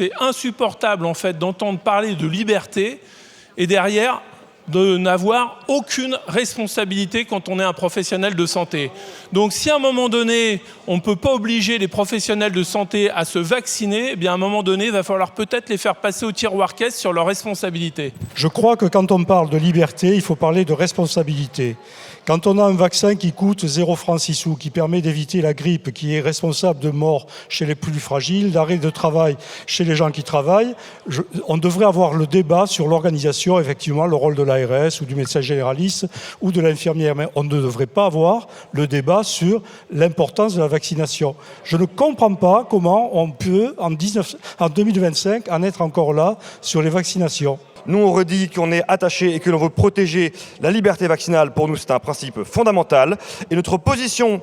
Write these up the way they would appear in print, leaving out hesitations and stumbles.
c'est insupportable en fait d'entendre parler de liberté et derrière de n'avoir aucune responsabilité quand on est un professionnel de santé. Donc si à un moment donné, on ne peut pas obliger les professionnels de santé à se vacciner, eh bien à un moment donné, il va falloir peut-être les faire passer au tiroir caisse sur leurs responsabilités. Je crois que quand on parle de liberté, il faut parler de responsabilité. Quand on a un vaccin qui coûte 0 francs 6 sous, qui permet d'éviter la grippe, qui est responsable de morts chez les plus fragiles, d'arrêt de travail chez les gens qui travaillent, on devrait avoir le débat sur l'organisation, effectivement, le rôle de l'ARS ou du médecin généraliste ou de l'infirmière. Mais on ne devrait pas avoir le débat sur l'importance de la vaccination. Je ne comprends pas comment on peut, en 2025, en être encore là sur les vaccinations. Nous, on redit qu'on est attaché et que l'on veut protéger la liberté vaccinale. Pour nous, c'est un principe fondamental. Et notre position,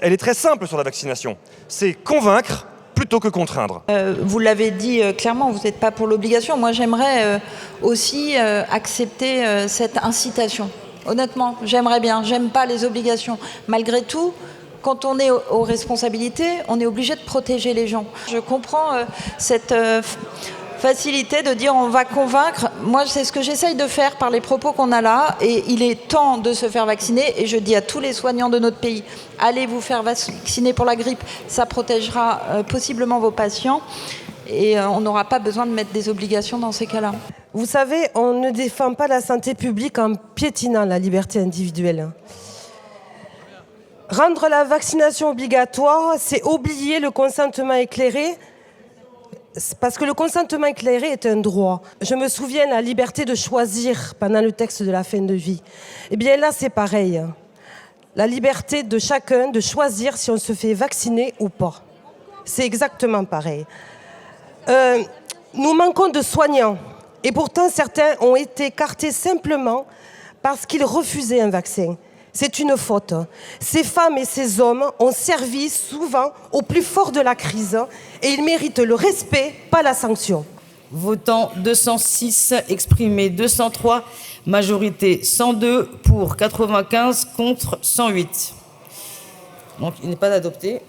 elle est très simple sur la vaccination. C'est convaincre plutôt que contraindre. Vous l'avez dit clairement, vous n'êtes pas pour l'obligation. Moi, j'aimerais aussi accepter cette incitation. Honnêtement, j'aimerais bien. J'aime pas les obligations. Malgré tout, quand on est aux responsabilités, on est obligé de protéger les gens. Je comprends cette facilité de dire on va convaincre. Moi, c'est ce que j'essaye de faire par les propos qu'on a là. Et il est temps de se faire vacciner. Et je dis à tous les soignants de notre pays, allez vous faire vacciner pour la grippe. Ça protégera possiblement vos patients. Et on n'aura pas besoin de mettre des obligations dans ces cas-là. Vous savez, on ne défend pas la santé publique en piétinant la liberté individuelle. Rendre la vaccination obligatoire, c'est oublier le consentement éclairé, parce que le consentement éclairé est un droit. Je me souviens de la liberté de choisir pendant le texte de la fin de vie. Eh bien là, c'est pareil. La liberté de chacun de choisir si on se fait vacciner ou pas. C'est exactement pareil. Nous manquons de soignants. Et pourtant, certains ont été écartés simplement parce qu'ils refusaient un vaccin. C'est une faute. Ces femmes et ces hommes ont servi souvent au plus fort de la crise et ils méritent le respect, pas la sanction. Votant 206, exprimé 203, majorité 102 pour 95 contre 108. Donc il n'est pas adopté.